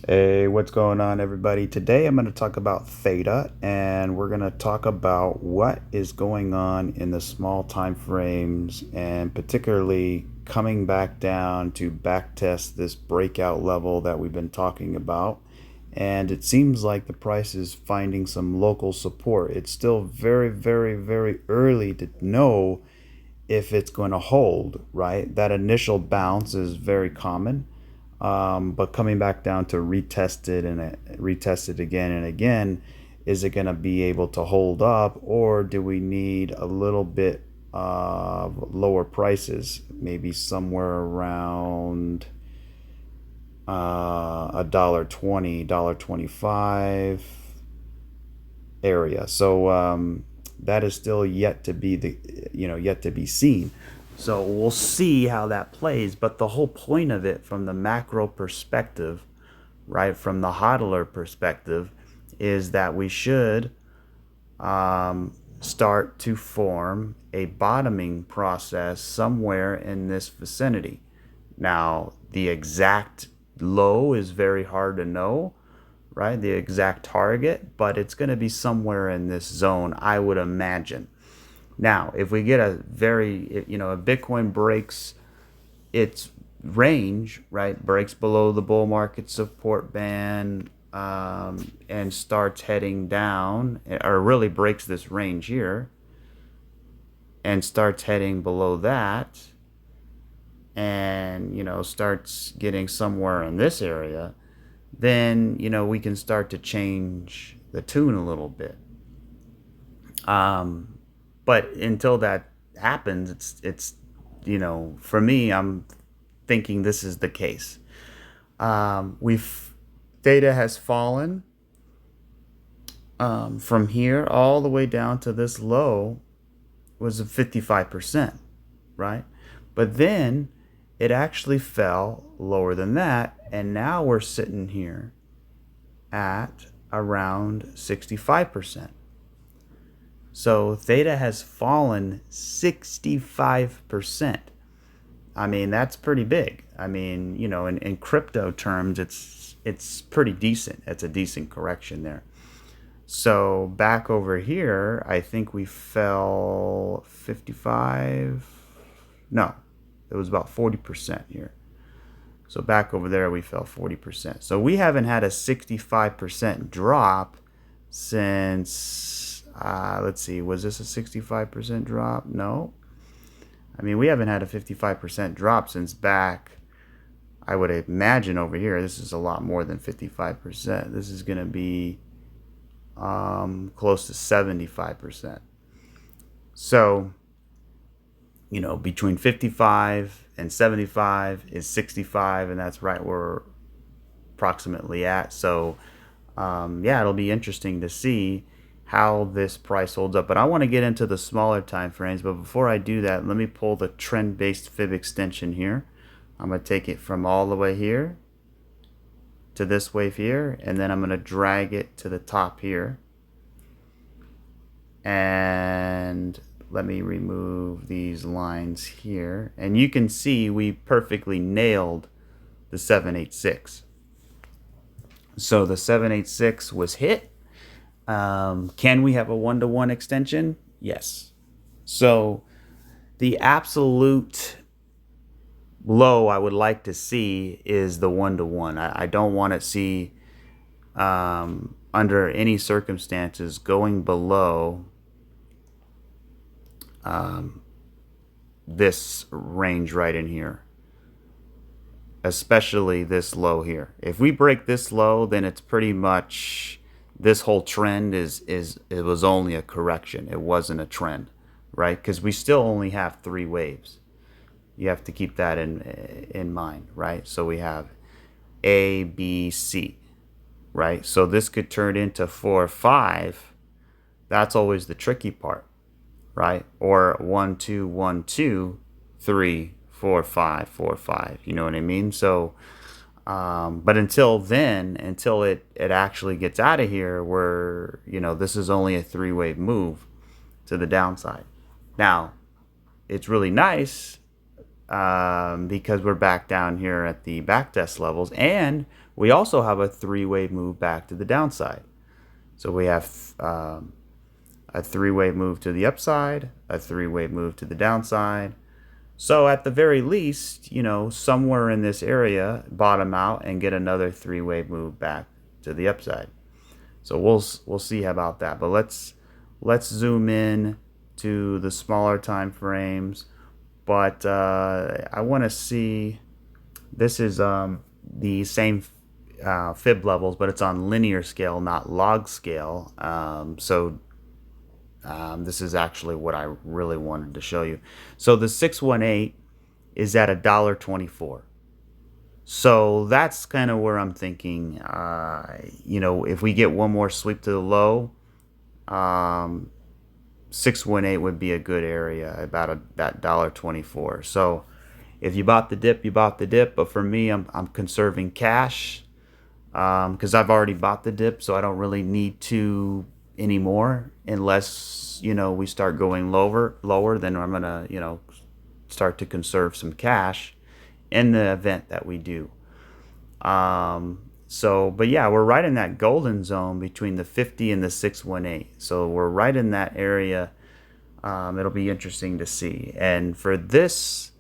Hey, what's going on, everybody? Today I'm going to talk about Theta, and we're going to talk about what is going on in the small time frames, and particularly coming back down to backtest this breakout level that we've been talking about. And it seems like the price is finding some local support. It's still very, very, very early to know if it's going to hold, right? That initial bounce is very common, but coming back down to retest it and retest it again and again, is it going to be able to hold up, or do we need a little bit of lower prices, maybe somewhere around $1.20, $1.25 area? So that is still yet to be yet to be seen. So we'll see how that plays. But the whole point of it, from the macro perspective, right, from the hodler perspective, is that we should start to form a bottoming process somewhere in this vicinity. Now, the exact low is very hard to know, right? The exact target, but it's going to be somewhere in this zone, I would imagine. Now, if we get a if Bitcoin breaks its range, right, breaks below the bull market support band, and starts heading down, or really breaks this range here and starts heading below that, and starts getting somewhere in this area, then we can start to change the tune a little bit. But until that happens, it's for me, I'm thinking this is the case. We've Theta has fallen from here all the way down to this low was 55%, right? But then it actually fell lower than that, and now we're sitting here at around 65%. So Theta has fallen 65%. I mean, that's pretty big. I mean, in crypto terms, it's pretty decent. It's a decent correction there. So back over here, I think we fell 55. No, it was about 40% here. So back over there, we fell 40%. So we haven't had a 65% drop since, let's see, was this a 65% drop? No. I mean, we haven't had a 55% drop since back, I would imagine over here. This is a lot more than 55%. This is going to be close to 75%. So, between 55 and 75 is 65, and that's right where we're approximately at. So, yeah, it'll be interesting to see how this price holds up. But I want to get into the smaller time frames. But before I do that, let me pull the trend-based fib extension here. I'm going to take it from all the way here to this wave here, and then I'm going to drag it to the top here. And let me remove these lines here. And you can see we perfectly nailed the 786. So the 786 was hit. Can we have a one-to-one extension? Yes. So the absolute low I would like to see is the one-to-one. I don't want to see, under any circumstances, going below this range right in here, especially this low here. If we break this low, then it's pretty much, this whole trend it was only a correction. It wasn't a trend, right? Because we still only have 3 waves. You have to keep that in mind, right? So we have A, B, C, right? So this could turn into 4 or 5. That's always the tricky part, right? Or 1, 2, 1, 2, 3, 4, 5, 4, 5. You know what I mean? So, but until then, until it actually gets out of here, where this is only a 3-wave move to the downside. Now, it's really nice, because we're back down here at the backtest levels, and we also have a three-way move back to the downside. So we have a three-way move to the upside, a three-way move to the downside. So at the very least, you know, somewhere in this area, bottom out and get another three-way move back to the upside. So we'll see about that. But let's zoom in to the smaller time frames. But I want to see, this is the same fib levels, but it's on linear scale, not log scale. This is actually what I really wanted to show you. So the 618 is at $1.24. So that's kind of where I'm thinking, you know, if we get one more sweep to the low, 618 would be a good area, about that $1.24. So if you bought the dip, you bought the dip. But for me, I'm conserving cash because I've already bought the dip, so I don't really need to anymore unless, you know, we start going lower. Then I'm gonna, you know, start to conserve some cash in the event that we do. But yeah, we're right in that golden zone between the 50 and the 618. So we're right in that area. It'll be interesting to see. And for this,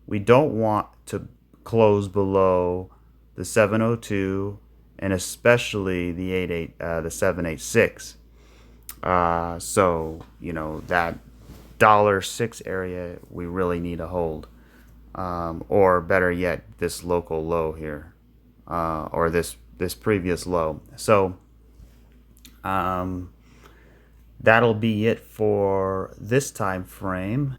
we don't want to close below the 702 and especially the 786. So, you know, that $6 area we really need to hold. Or better yet, this local low here, or this previous low. So that'll be it for this time frame.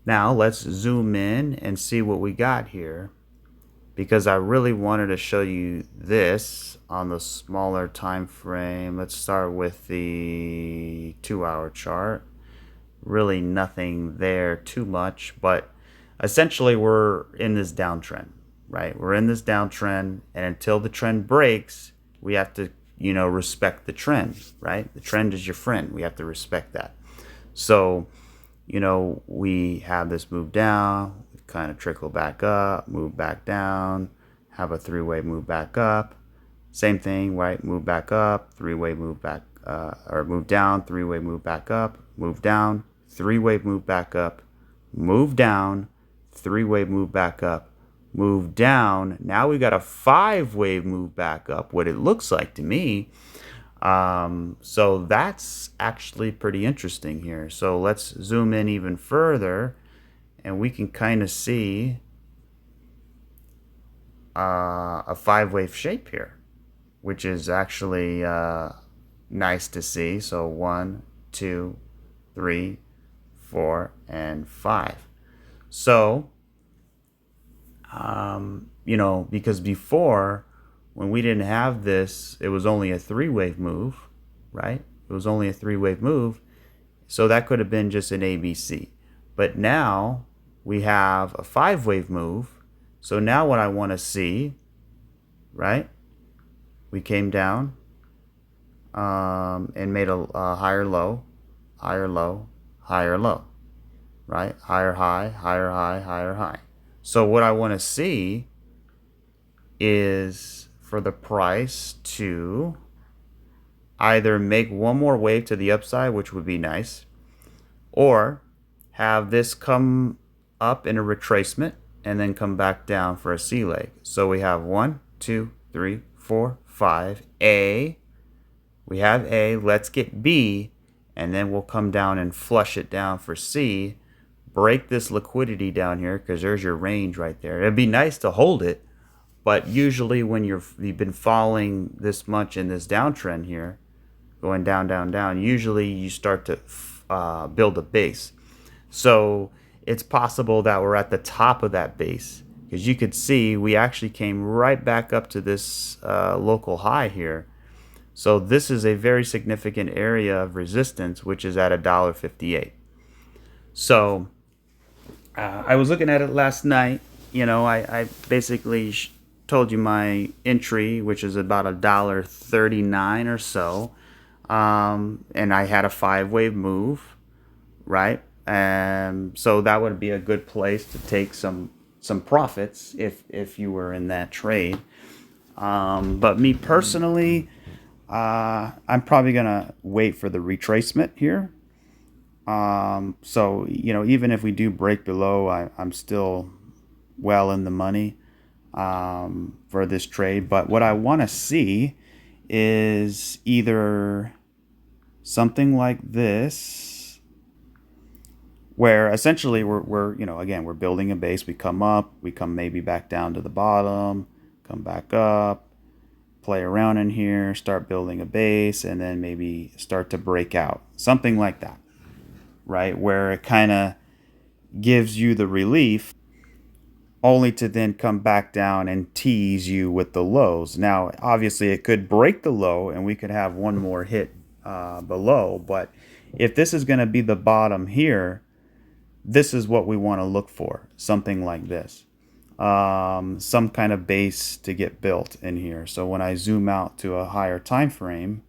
Now let's zoom in and see what we got here, because I really wanted to show you this on the smaller time frame. Let's start with the 2-hour chart. Really nothing there too much, but essentially we're in this downtrend, right? We're in this downtrend, and until the trend breaks, we have to, you know, respect the trend, right? The trend is your friend. We have to respect that. So, you know, we have this move down, kind of trickle back up, move back down, have a three-way move back up. Same thing, right? Move back up, three-way move back, or move down, three-way move back up, move down, three-way move back up, move down, three-way move back up, move down. Now we got a 5-wave move back up, what it looks like to me. So that's actually pretty interesting here. So let's zoom in even further, and we can kind of see a 5-wave shape here, which is actually nice to see. So 1, 2, 3, 4, and 5. So, you know, because before, when we didn't have this, it was only a 3-wave move, right? It was only a 3-wave move. So that could have been just an ABC. But now we have a 5-wave move. So now what I want to see, right? We came down and made a higher low, higher low, higher low, right? Higher high, higher high, higher high. So what I want to see is for the price to either make one more wave to the upside, which would be nice, or have this come up in a retracement and then come back down for a C leg. So we have 1, 2, 3, 4, 5. A. We have A. Let's get B, and then we'll come down and flush it down for C. Break this liquidity down here, because there's your range right there. It'd be nice to hold it, but usually when you've been falling this much in this downtrend here, going down, down, down, usually you start to build a base. So it's possible that we're at the top of that base, because you could see we actually came right back up to this local high here. So this is a very significant area of resistance, which is at $1.58. So I was looking at it last night. You know, I basically told you my entry, which is about $1.39 or so. And I had a 5-wave move, right? So that would be a good place to take some profits if you were in that trade. But me personally, I'm probably gonna wait for the retracement here. So even if we do break below, I'm still well in the money for this trade. But what I want to see is either something like this, where essentially we're again, we're building a base. We come up, we come maybe back down to the bottom, come back up, play around in here, start building a base, and then maybe start to break out. Something like that, right? Where it kind of gives you the relief, only to then come back down and tease you with the lows. Now, obviously, it could break the low and we could have one more hit below. But if this is going to be the bottom here, this is what we want to look for. Something like this. Some kind of base to get built in here. So when I zoom out to a higher time frame,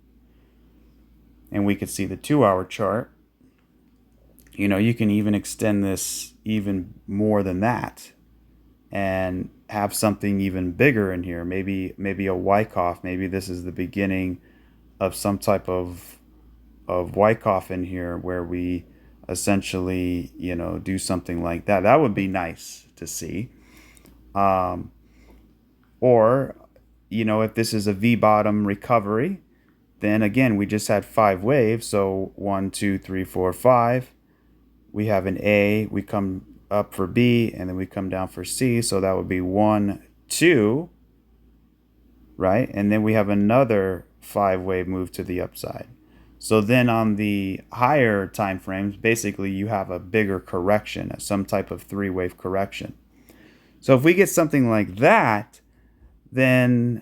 and we could see the 2-hour chart, you can even extend this even more than that and have something even bigger in here. Maybe a Wyckoff. Maybe this is the beginning of some type of Wyckoff in here, where we essentially do something like that. That would be nice to see. Or if this is a V bottom recovery, then again we just had 5 waves. So 1, 2, 3, 4, 5. We have an A. We come up for B, and then we come down for C. So that would be 1, 2, right? And then we have another 5-wave move to the upside. So then on the higher time frames, basically you have a bigger correction, some type of 3-wave correction. So if we get something like that, then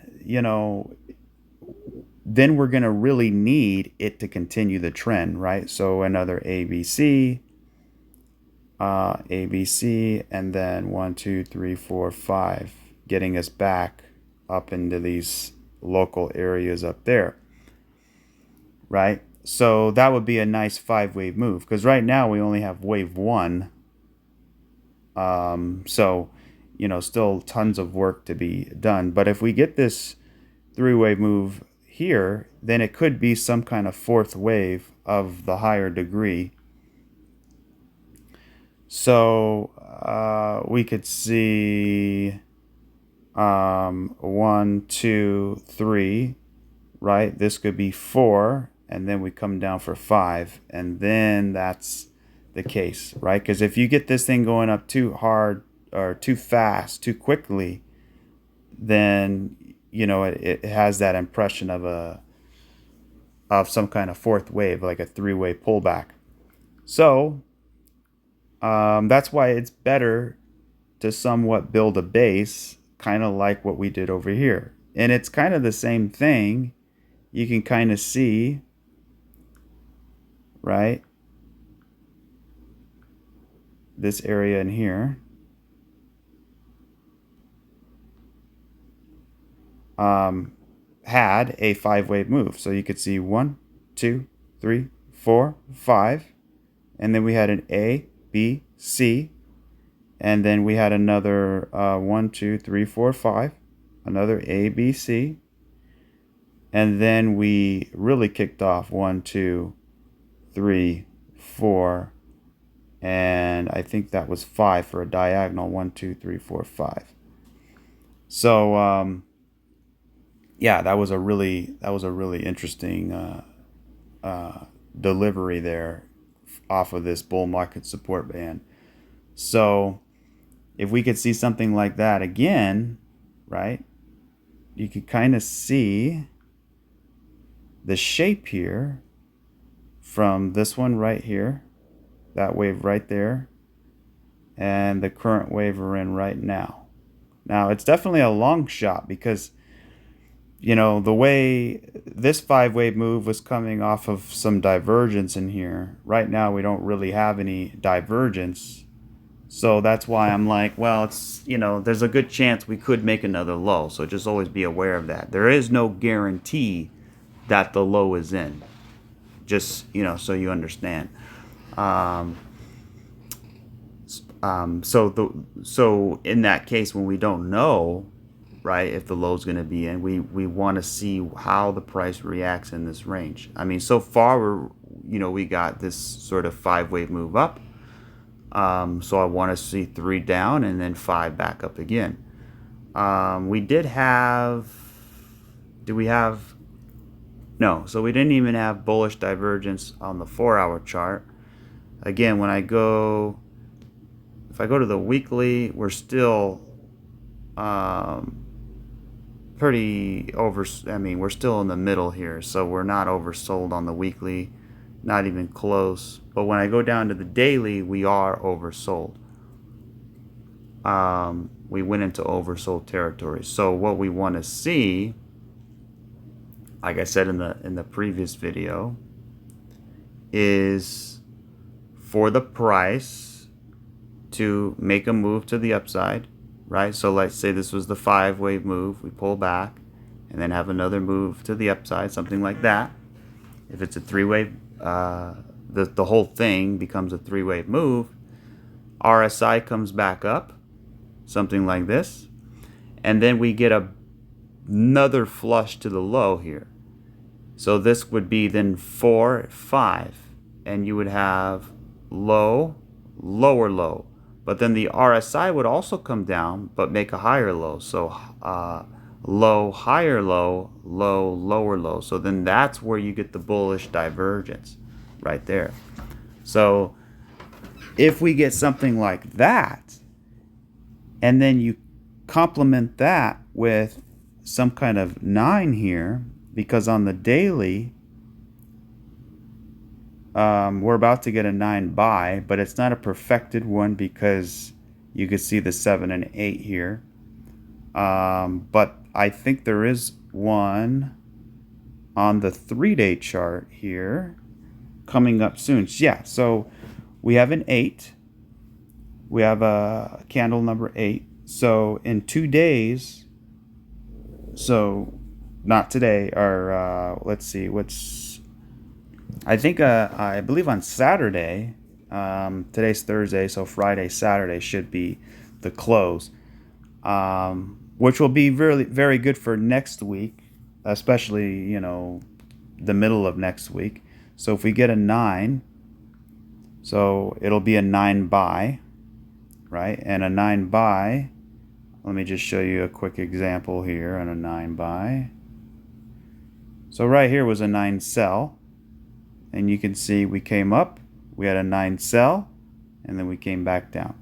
then we're going to really need it to continue the trend, right? So another ABC, ABC, and then 1, 2, 3, 4, 5, getting us back up into these local areas up there, right? So that would be a nice 5-wave move, because right now we only have wave 1. So still tons of work to be done. But if we get this 3-wave move here, then it could be some kind of 4th wave of the higher degree. So we could see 1, 2, 3, right? This could be 4, and then we come down for 5, and then that's the case, right? Because if you get this thing going up too hard or too fast, too quickly, then it has that impression of some kind of 4th wave, like a 3-wave pullback. So that's why it's better to somewhat build a base, kind of like what we did over here. And it's kind of the same thing. You can kind of see, right, this area in here. Had a 5-wave move. So you could see 1, 2, 3, 4, 5. And then we had an A, B, C. And then we had another 1, 2, 3, 4, 5. Another A, B, C. And then we really kicked off 1, 2, 3, 4. And I think that was 5 for a diagonal. 1, 2, 3, 4, 5. So yeah, that was a really interesting delivery there off of this bull market support band. So if we could see something like that again, right, you could kind of see the shape here from this one right here, that wave right there, and the current wave we're in right now. Now, it's definitely a long shot, because the way this 5-wave move was coming off of some divergence in here. Right now, we don't really have any divergence. So that's why I'm like, well, it's, there's a good chance we could make another low. So just always be aware of that. There is no guarantee that the low is in. Just, so you understand. So in that case, when we don't know, right? If the low is going to be in, we want to see how the price reacts in this range. I mean, so far we got this sort of 5-wave move up. So I want to see 3 down and then 5 back up again. We did have, no, so we didn't even have bullish divergence on the 4-hour chart. Again, if I go to the weekly, we're still pretty we're still in the middle here, so we're not oversold on the weekly, not even close. But when I go down to the daily, we are oversold. We went into oversold territory. So what we want to see, like I said in the previous video, is for the price to make a move to the upside, right? So let's say this was the 5-wave move, we pull back and then have another move to the upside, something like that. If it's a 3-wave, the whole thing becomes a 3-wave move. RSI comes back up, something like this, and then we get another flush to the low here. So this would be then 4, 5, and you would have low, lower low. But then the RSI would also come down, but make a higher low. So low, higher low, low, lower low. So then that's where you get the bullish divergence right there. So if we get something like that, and then you complement that with some kind of 9 here, because on the daily, we're about to get a 9 buy, but it's not a perfected one because you can see the 7 and 8 here. But I think there is one on the 3-day chart here coming up soon. Yeah, so we have an 8. We have a candle number 8. So in 2 days, so not today, or let's see, I believe on Saturday, today's Thursday, so Friday, Saturday should be the close, which will be really very good for next week, especially, the middle of next week. So if we get a 9, so it'll be a 9 buy, right? And a 9 buy, let me just show you a quick example here on a 9 buy. So right here was a 9 sell, and you can see we came up, we had a 9 sell, and then we came back down.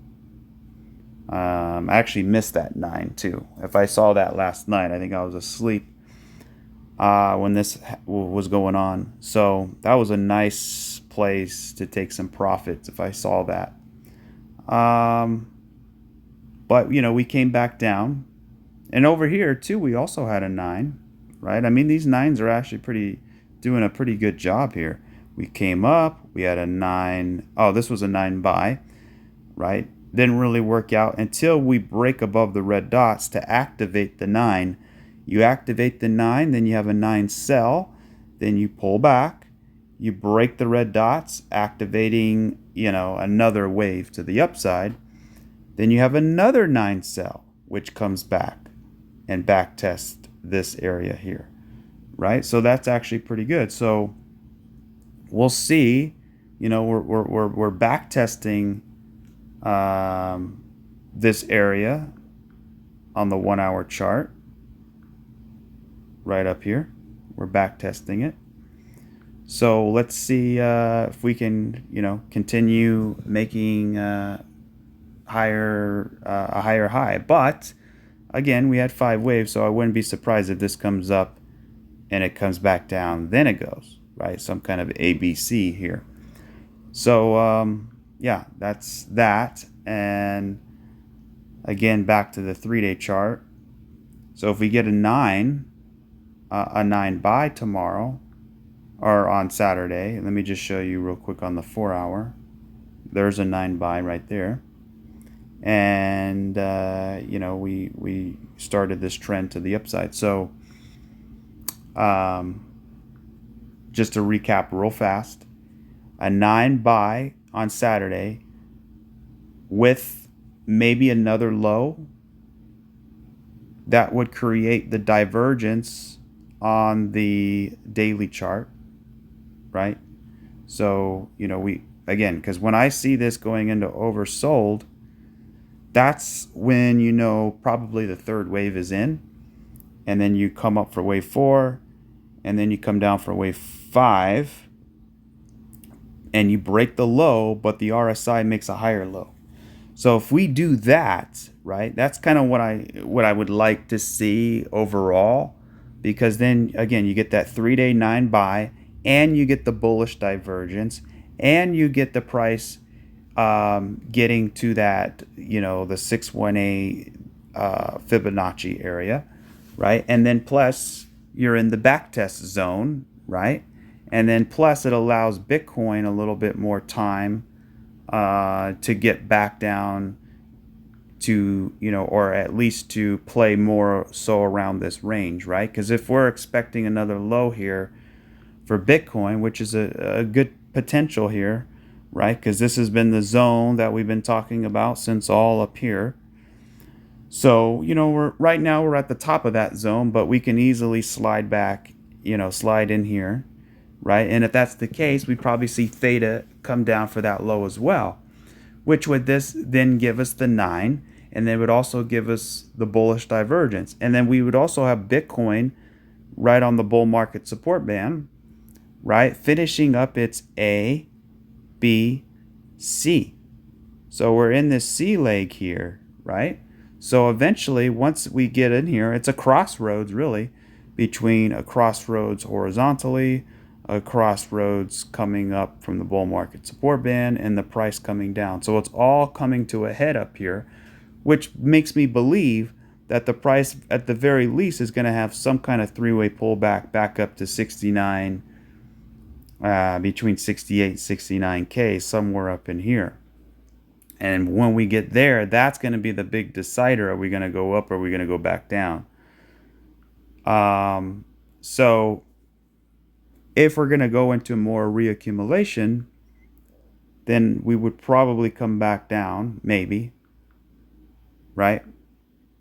I actually missed that 9 too. If I saw that last night, I think I was asleep when this was going on. So that was a nice place to take some profits if I saw that. But we came back down, and over here too we also had a 9, right? I mean, these 9s are actually doing a pretty good job here. We came up, we had a 9. Oh, this was a 9 buy, right? Didn't really work out until we break above the red dots to activate the 9. You activate the 9, then you have a 9 sell, then you pull back, you break the red dots, activating, another wave to the upside. Then you have another 9 sell, which comes back and back tests this area here, right? So that's actually pretty good. So we'll see, we're back testing this area on the 1-hour chart right up here. We're back testing it. So let's see if we can, continue making a higher high. But again, we had 5 waves, so I wouldn't be surprised if this comes up and it comes back down, then it goes, right? Some kind of ABC here. So yeah, that's that. And again, back to the 3-day chart. So if we get a 9 buy tomorrow or on Saturday, let me just show you real quick on the 4-hour. There's a 9 buy right there. And we started this trend to the upside. So just to recap real fast, a 9 buy on Saturday with maybe another low that would create the divergence on the daily chart, right? So, you know, again, because when I see this going into oversold, that's when you know probably the third wave is in, and then you come up for wave 4, and then you come down for wave 5, and you break the low, but the RSI makes a higher low. So if we do that, right, that's kind of what I would like to see overall, because then again you get that 3-day 9 buy, and you get the bullish divergence, and you get the price getting to that, you know, the 618 Fibonacci area, right? And then plus you're in the backtest zone, right? And then plus it allows Bitcoin a little bit more time to get back down to, you know, or at least to play more so around this range, right? Because if we're expecting another low here for Bitcoin, which is a good potential here, right? Because this has been the zone that we've been talking about since all up here. So, you know, right now we're at the top of that zone, but we can easily slide back, you know, slide in here, right? And if that's the case, we'd probably see Theta come down for that low as well, which would this then give us the 9, and then would also give us the bullish divergence. And then we would also have Bitcoin right on the bull market support band, right? Finishing up its A, B, C. So we're in this C leg here, right? So eventually, once we get in here, it's a crossroads really, between a crossroads horizontally, a crossroads coming up from the bull market support band, and the price coming down. So it's all coming to a head up here, which makes me believe that the price at the very least is going to have some kind of three-way pullback back up to 69, between 68 and 69K, somewhere up in here. And when we get there, that's going to be the big decider. Are we going to go up, or are we going to go back down? So if we're going to go into more reaccumulation, then we would probably come back down, maybe, right?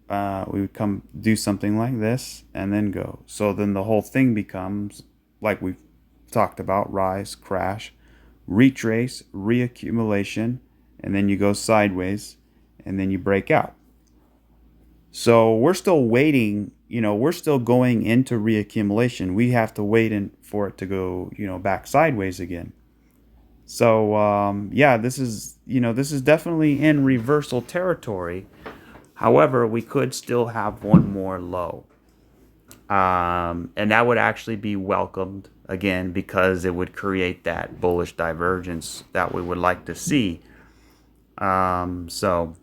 We would come do something like this and then go. So then the whole thing becomes, like we've talked about, rise, crash, retrace, reaccumulation, and then you go sideways, and then you break out. So we're still waiting, you know, we're still going into reaccumulation. We have to wait for it to go, you know, back sideways again. So yeah, this is, you know, this is definitely in reversal territory. However, we could still have one more low. And that would actually be welcomed again, because it would create that bullish divergence that we would like to see. So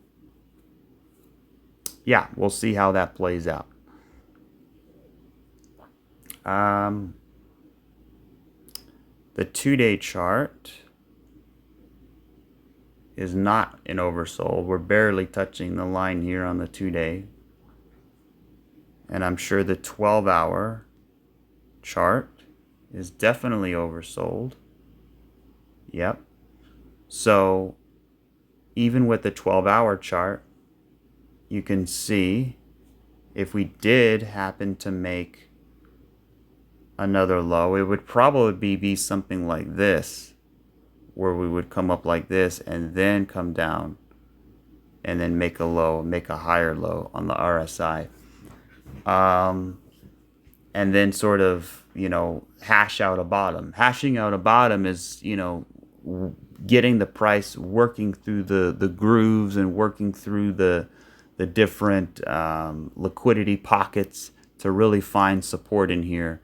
yeah, we'll see how that plays out. The 2-day chart is not in oversold. We're barely touching the line here on the 2-day. And I'm sure the 12-hour chart is definitely oversold. Yep. So even with the 12-hour chart, you can see if we did happen to make another low, it would probably be something like this, where we would come up like this and then come down and then make a low, make a higher low on the RSI. And then sort of, you know, hash out a bottom. Hashing out a bottom is, you know, getting the price working through the grooves and working through the different liquidity pockets to really find support in here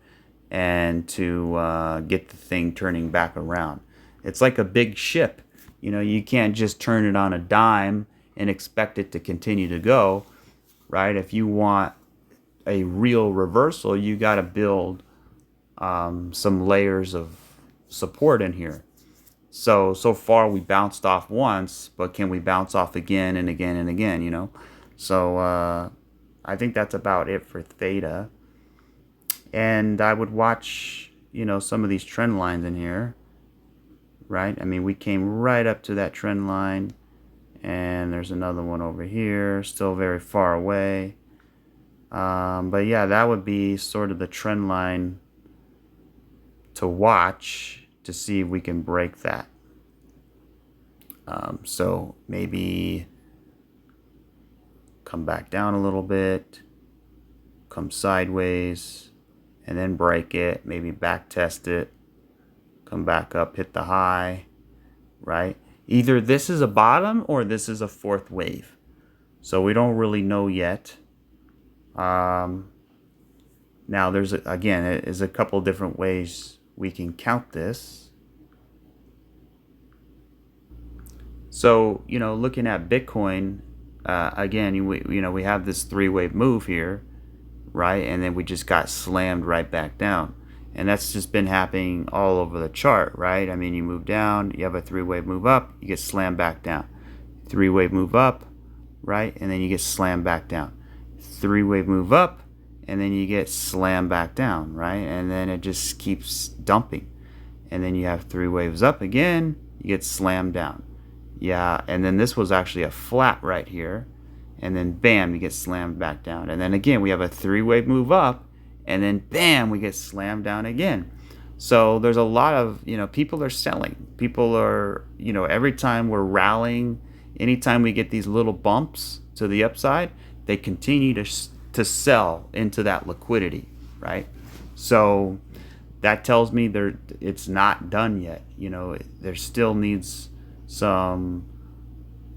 and to get the thing turning back around. It's like a big ship. You know, you can't just turn it on a dime and expect it to continue to go, right? If you want a real reversal, you got to build some layers of support in here. So far we bounced off once, but can we bounce off again and again and again, you know? So I think that's about it for Theta. And I would watch, you know, some of these trend lines in here, right? I mean, we came right up to that trend line, and there's another one over here, still very far away. But yeah, that would be sort of the trend line to watch to see if we can break that. So maybe come back down a little bit, come sideways, and then break it, maybe back test it, come back up, hit the high, right? Either this is a bottom or this is a fourth wave. So we don't really know yet. Now there's, again, it is a couple different ways we can count this. So, looking at Bitcoin, again, we have this three-wave move here, right? And then we just got slammed right back down. And that's just been happening all over the chart, right? I mean, you move down, you have a three-wave move up, you get slammed back down. Three-wave move up, right? And then you get slammed back down. Three-wave move up, and then you get slammed back down, right? And then it just keeps dumping. And then you have three waves up again, you get slammed down. Yeah, and then this was actually a flat right here, and then bam, you get slammed back down. And then again, we have a three-wave move up, and then bam, we get slammed down again. So there's a lot of, people are selling. People are, every time we're rallying, anytime we get these little bumps to the upside, they continue to sell into that liquidity, right? So that tells me it's not done yet. There still needs some,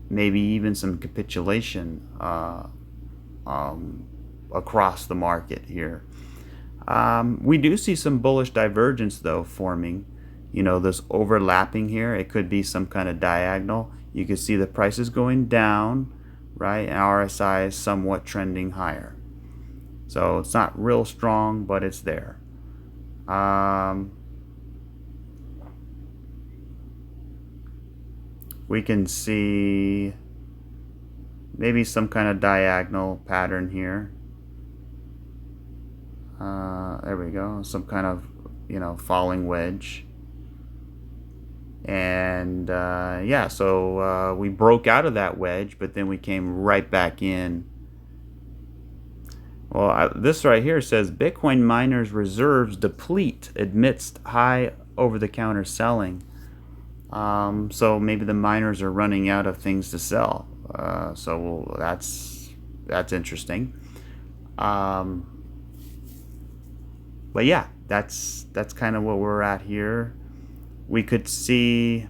maybe even some capitulation across the market here. We do see some bullish divergence though forming. This overlapping here, it could be some kind of diagonal. You can see the price is going down, right? And RSI is somewhat trending higher. So it's not real strong, but it's there. We can see maybe some kind of diagonal pattern here. There we go. Some kind of, falling wedge. And yeah, so we broke out of that wedge, but then we came right back in. Well, this right here says Bitcoin miners' reserves deplete amidst high over-the-counter selling. So maybe the miners are running out of things to sell. So that's interesting. But yeah, that's kind of what we're at here. We could see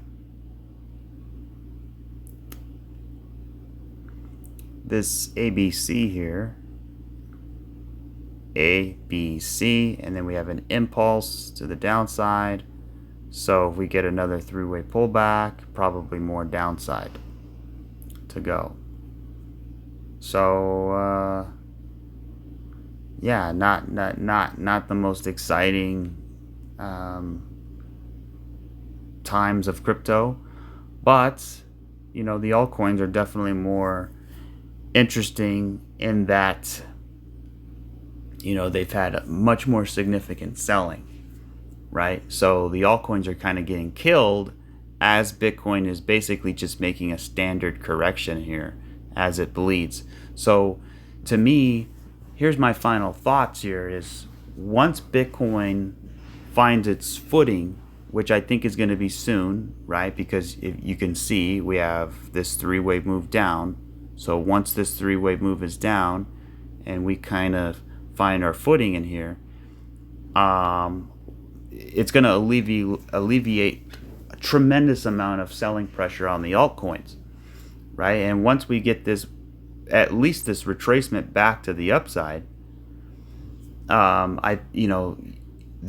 this ABC here. ABC, and then we have an impulse to the downside. So if we get another three-way pullback, probably more downside to go. So yeah, not the most exciting times of crypto, but the altcoins are definitely more interesting in that they've had much more significant selling, right? So the altcoins are kind of getting killed as Bitcoin is basically just making a standard correction here as it bleeds. So to me, here's my final thoughts here is once Bitcoin finds its footing, which I think is going to be soon, right? Because if you can see we have this three-wave move down. So once this three-wave move is down and we kind of find our footing in here, it's going to alleviate a tremendous amount of selling pressure on the altcoins, right? And once we get this, at least this retracement back to the upside, the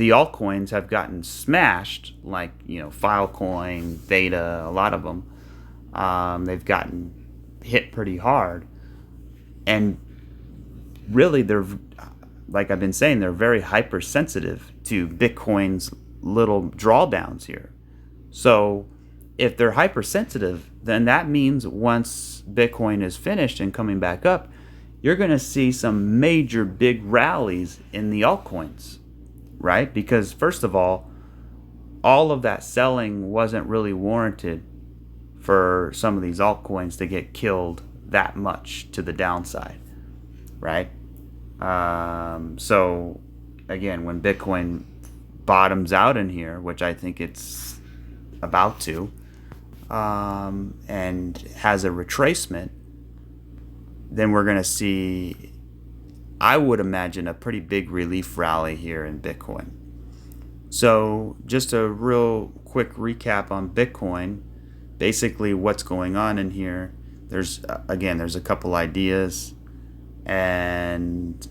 altcoins have gotten smashed, like Filecoin, Theta, a lot of them. They've gotten hit pretty hard, and really they're, like I've been saying, they're very hypersensitive to Bitcoin's little drawdowns here. So if they're hypersensitive, then that means once Bitcoin is finished and coming back up, you're going to see some major big rallies in the altcoins, right? Because first of all of that selling wasn't really warranted for some of these altcoins to get killed that much to the downside, right? So again, when Bitcoin bottoms out in here, which I think it's about to, and has a retracement, then we're going to see, I would imagine, a pretty big relief rally here in Bitcoin. So just a real quick recap on Bitcoin. Basically what's going on in here, there's a couple ideas, and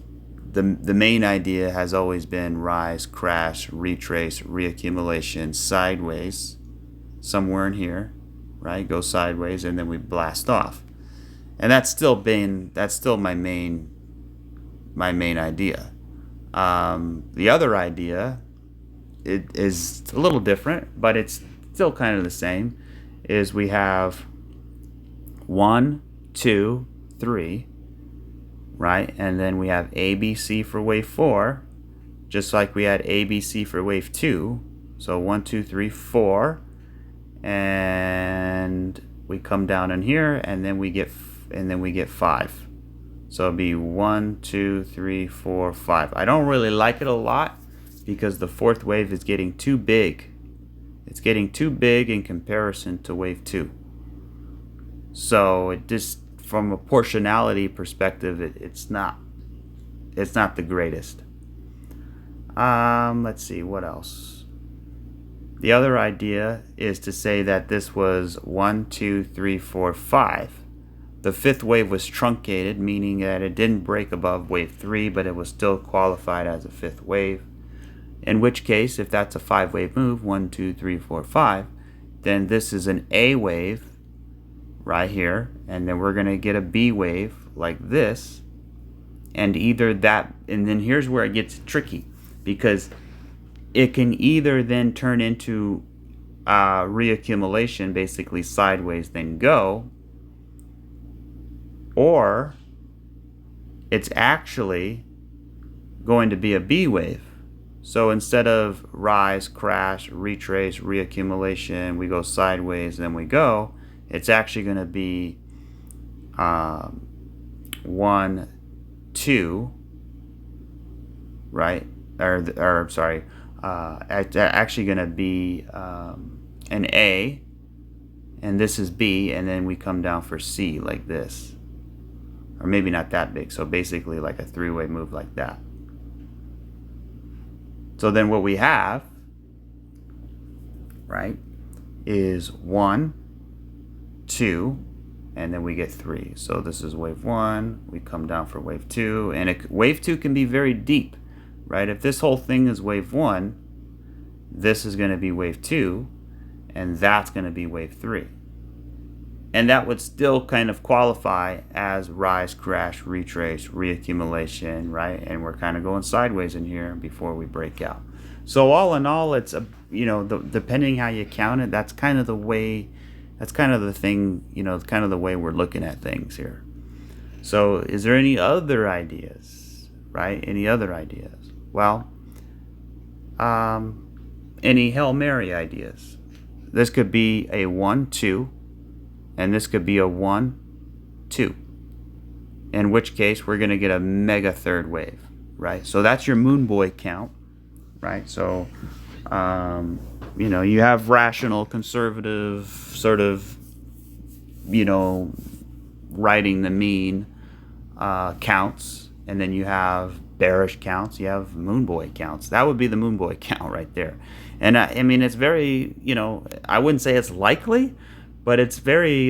the main idea has always been rise, crash, retrace, reaccumulation, sideways, somewhere in here, right? Go sideways, and then we blast off. And that's still my main idea. The other idea, it is a little different, but it's still kind of the same, is we have 1, 2, 3, right? And then we have ABC for wave 4, just like we had ABC for wave 2. So 1, 2, 3, 4, and we come down in here, and then we get 5. So it'll be 1, 2, 3, 4, 5. I don't really like it a lot because the fourth wave is getting too big. It's getting too big in comparison to wave 2. So it just, from a proportionality perspective, it's not the greatest. Let's see, what else? The other idea is to say that this was 1, 2, 3, 4, 5. The fifth wave was truncated, meaning that it didn't break above wave 3, but it was still qualified as a fifth wave. In which case, if that's a 5-wave move, 1, 2, 3, 4, 5, then this is an A wave right here, and then we're going to get a B wave like this, and either that, and then here's where it gets tricky, because it can either then turn into reaccumulation, basically sideways then go, or it's actually going to be a B wave. So instead of rise, crash, retrace, reaccumulation, we go sideways, then we go, it's actually going to be 1, 2, right? Or sorry, it's actually going to be an A, and this is B, and then we come down for C like this. Or maybe not that big, so basically like a 3-way move like that. So then what we have, right, is 1, 2, and then we get 3. So this is wave 1, we come down for wave 2, and wave 2 can be very deep, right? If this whole thing is wave 1, this is going to be wave 2, and that's going to be wave 3. And that would still kind of qualify as rise, crash, retrace, reaccumulation, right? And we're kind of going sideways in here before we break out. So all in all, it's depending how you count it, that's kind of the way, that's kind of the thing, kind of the way we're looking at things here. So is there any other ideas, right? Any other ideas? Well, any Hail Mary ideas? This could be a 1, 2. And this could be a 1, 2. In which case, we're going to get a mega third wave, right? So that's your moon boy count, right? So, you have rational, conservative, sort of, riding the mean counts. And then you have bearish counts. You have moon boy counts. That would be the moon boy count right there. And I mean, it's very, I wouldn't say it's likely, but it's very,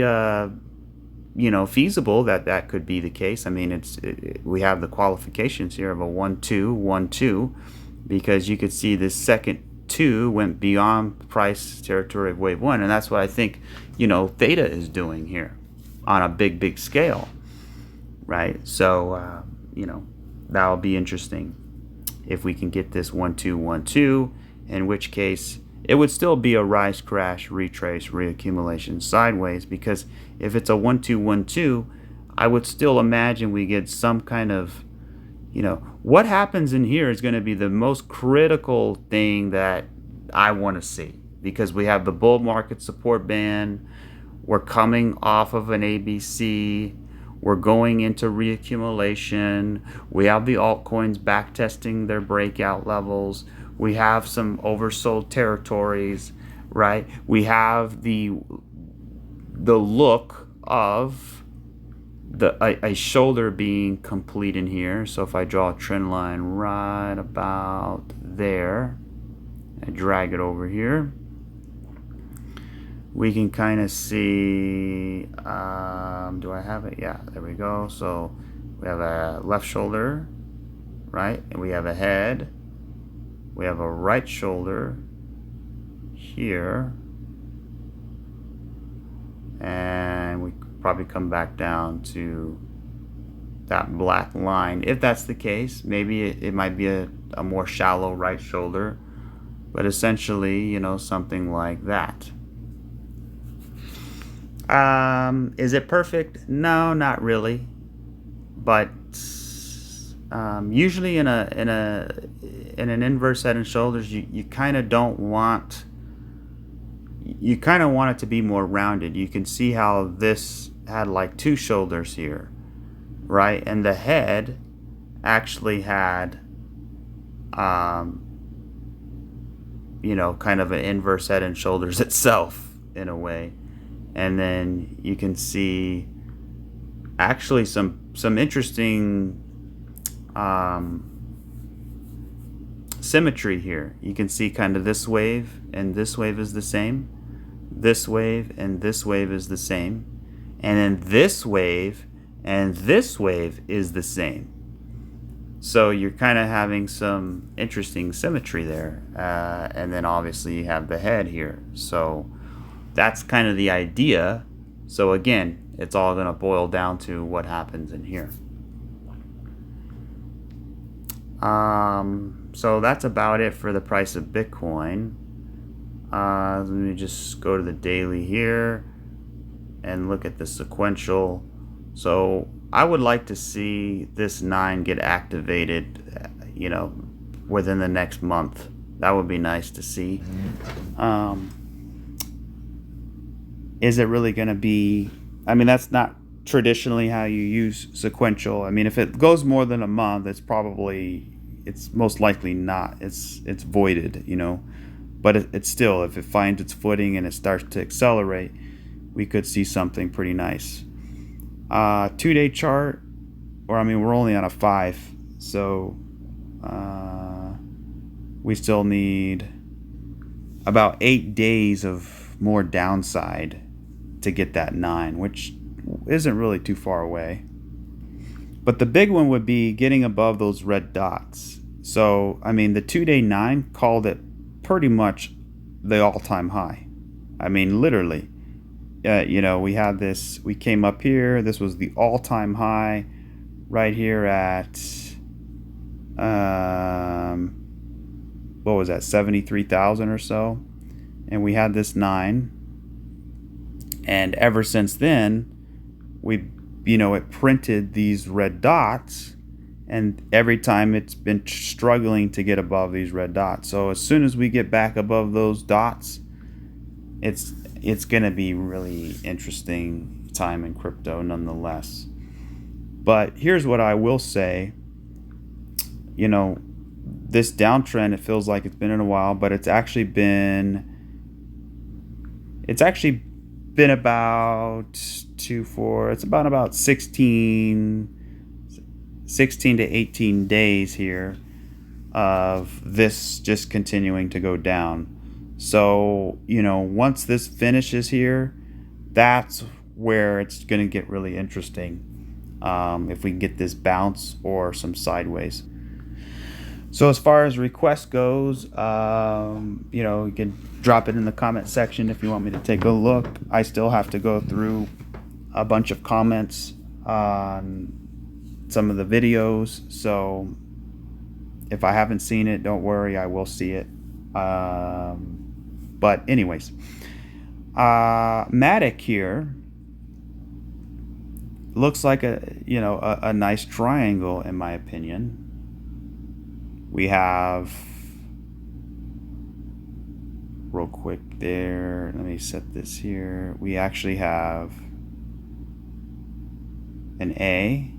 feasible that could be the case. I mean, we have the qualifications here of a 1, 2, 1, 2, because you could see this second 2 went beyond price territory of wave 1, and that's what I think, Theta is doing here on a big scale, right? So, that'll be interesting if we can get this 1, 2, 1, 2, in which case it would still be a rise, crash, retrace, reaccumulation sideways, because if it's a 1, 2, 1, 2, I would still imagine we get some kind of, what happens in here is going to be the most critical thing that I want to see, because we have the bull market support band, we're coming off of an ABC, We're going into reaccumulation. We have the altcoins backtesting their breakout levels. We have some oversold territories, right? We have the look of a shoulder being complete in here. So if I draw a trend line right about there, I drag it over here, we can kind of see, do I have it? Yeah, there we go. So we have a left shoulder, right? And we have a head. We have a right shoulder here. And we could probably come back down to that black line. If that's the case, maybe it might be a more shallow right shoulder, but essentially, you know, something like that. Is it perfect? No, not really. But usually in an inverse head and shoulders, you kind of don't want, you kind of want it to be more rounded. You can see how this had like two shoulders here, right? And the head actually had, you know, kind of an inverse head and shoulders itself in a way. And then you can see actually some interesting symmetry here. You can see kind of this wave and this wave is the same. This wave and this wave is the same. And then this wave and this wave is the same. So you're kind of having some interesting symmetry there. And then obviously you have the head here. So that's kind of the idea. So again, it's all going to boil down to what happens in here. So that's about it for the price of Bitcoin. Let me just go to the daily here and look at the sequential. So I would like to see this 9 get activated, you know, within the next month. That would be nice to see. Is it really going to be, I mean, that's not traditionally how you use sequential. I mean, if it goes more than a month, it's most likely not. It's voided, you know. But it's still, if it finds its footing and it starts to accelerate, we could see something pretty nice. 2-day chart, or I mean, we're only on a 5, so we still need about 8 days of more downside to get that 9, which isn't really too far away. But the big one would be getting above those red dots. So, I mean, the 2-day 9 called it pretty much the all-time high. I mean, literally. You know, we had this, we came up here, this was the all-time high right here at, what was that, 73,000 or so. And we had this 9. And ever since then, it printed these red dots, and every time it's been struggling to get above these red dots. So as soon as we get back above those dots, it's going to be really interesting time in crypto nonetheless. But here's what I will say. You know, this downtrend, it feels like it's been in a while, but it's actually been about it's about 16 to 18 days here of this just continuing to go down. So, you know, once this finishes here, that's where it's going to get really interesting, if we can get this bounce or some sideways. So as far as request goes, you know, you can drop it in the comment section if you want me to take a look. I still have to go through a bunch of comments on some of the videos, so if I haven't seen it, don't worry, I will see it. But anyways, Madic here looks like a nice triangle in my opinion. We have, real quick there, let me set this here. We actually have an A,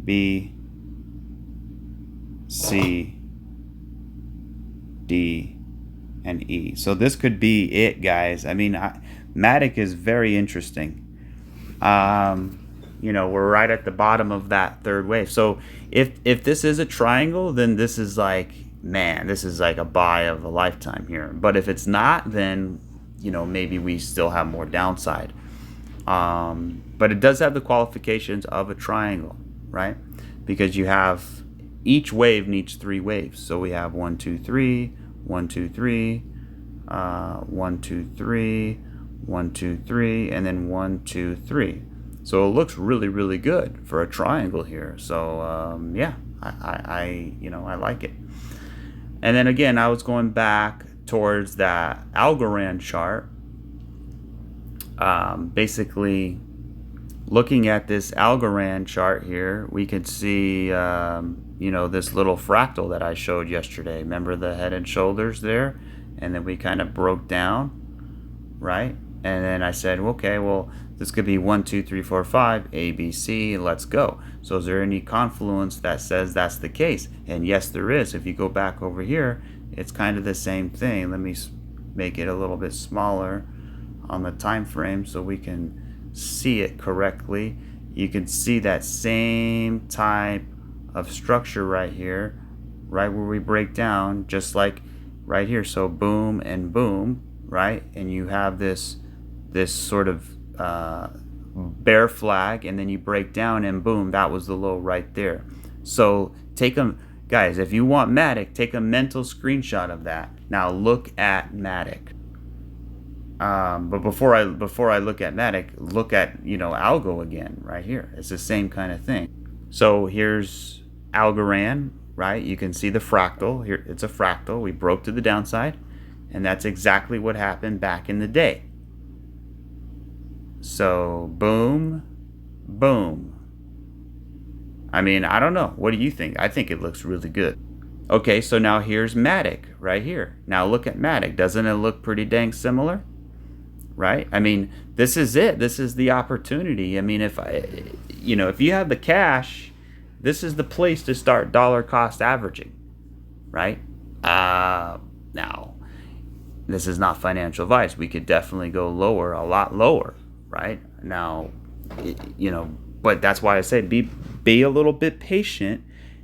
B, C, D, and E. So this could be it, guys. I mean, Madic is very interesting. You know, we're right at the bottom of that third wave. So if this is a triangle, then this is like, man, this is like a buy of a lifetime here. But if it's not, then, you know, maybe we still have more downside. But it does have the qualifications of a triangle, right? Because you have, each wave needs 3 waves. So we have 1, 2, 3, 1, 2, 3, 1, 2, 3, 1, 2, 3, and then 1, 2, 3. So it looks really, really good for a triangle here. So yeah, you know, I like it. And then again, I was going back towards that Algorand chart. Basically, looking at this Algorand chart here, we could see, you know, this little fractal that I showed yesterday. Remember the head and shoulders there? And then we kind of broke down, right? And then I said, okay, well, this could be 1, 2, 3, 4, 5, A, B, C, let's go. So is there any confluence that says that's the case? And yes, there is. If you go back over here, it's kind of the same thing. Let me make it a little bit smaller on the time frame so we can see it correctly. You can see that same type of structure right here, right where we break down, just like right here. So boom and boom, right? And you have this sort of bear flag, and then you break down and boom, that was the low right there. So take them, guys, if you want Madic, take a mental screenshot of that. Now look at Madic. But before I look at Madic, look at, you know, Algo again right here. It's the same kind of thing. So here's Algorand, right? You can see the fractal here. It's a fractal. We broke to the downside, and that's exactly what happened back in the day. So boom, boom. I mean, I don't know. What do you think? I think it looks really good. Okay, so now here's Madic right here. Now look at Madic. Doesn't it look pretty dang similar? Right? I mean, this is it. This is the opportunity. I mean, if you have the cash, this is the place to start dollar cost averaging, right? Now, this is not financial advice. We could definitely go lower, a lot lower, right? Now, you know, but that's why I say be a little bit patient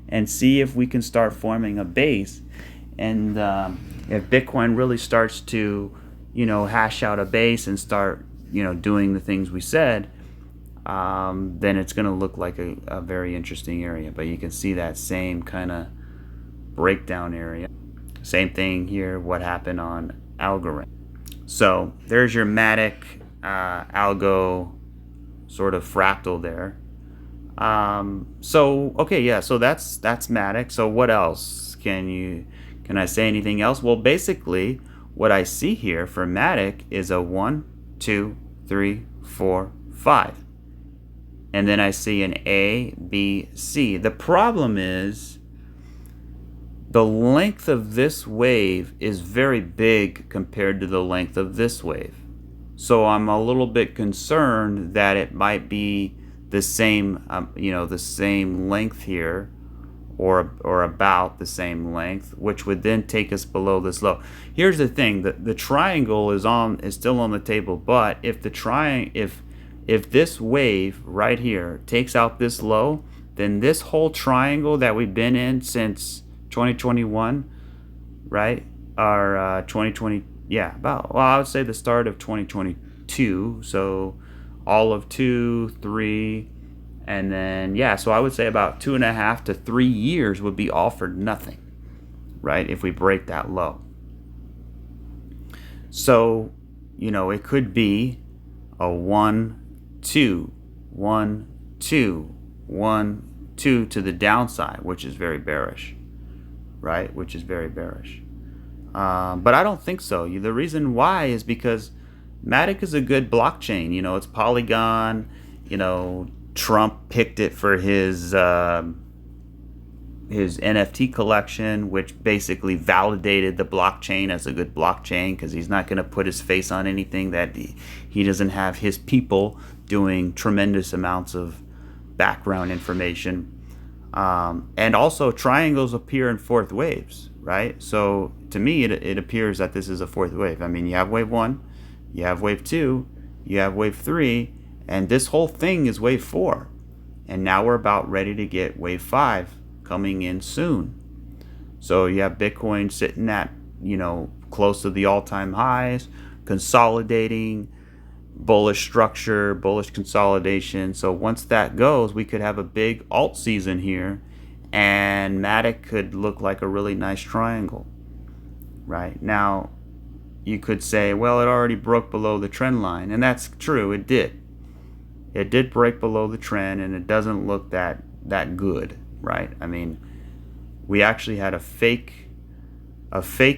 and see if we can start forming a base. And if Bitcoin really starts to, you know, hash out a base and start, you know, doing the things we said, then it's going to look like a very interesting area. But you can see that same kind of breakdown area. Same thing here, what happened on Algorand. So there's your Madic algo sort of fractal there. So okay, yeah, so that's Madic. So what else? Can I say anything else? Well, basically what I see here for Madic is a 1, 2, 3, 4, 5. And then I see an A, B, C. The problem is the length of this wave is very big compared to the length of this wave. So I'm a little bit concerned that it might be the same, you know, the same length here, or about the same length, which would then take us below this low. Here's the thing: the triangle is still on the table, but if if this wave right here takes out this low, then this whole triangle that we've been in since 2021, right? Or 2020, yeah, well, I would say the start of 2022. So all of 2, 3, and then, yeah, so I would say about 2.5 to 3 years would be all for nothing, right? If we break that low. So, you know, it could be a 1, 2, 1, 2, 1, 2 to the downside, which is very bearish, right? Which is very bearish. But I don't think so. The reason why is because Madic is a good blockchain. You know, it's Polygon. You know, Trump picked it for his NFT collection, which basically validated the blockchain as a good blockchain, because he's not going to put his face on anything that he doesn't have his people doing tremendous amounts of background information. And also triangles appear in fourth waves, right? So to me, it appears that this is a fourth wave. I mean, you have wave 1, you have wave 2, you have wave 3, and this whole thing is wave 4. And now we're about ready to get wave 5 coming in soon. So you have Bitcoin sitting at, close to the all-time highs, consolidating, bullish structure, bullish consolidation. So once that goes, we could have a big alt season here, and Madic could look like a really nice triangle. Right now, you could say, well, it already broke below the trend line, and that's true. It did. It did break below the trend, and it doesn't look that good, right? I mean, we actually had a fake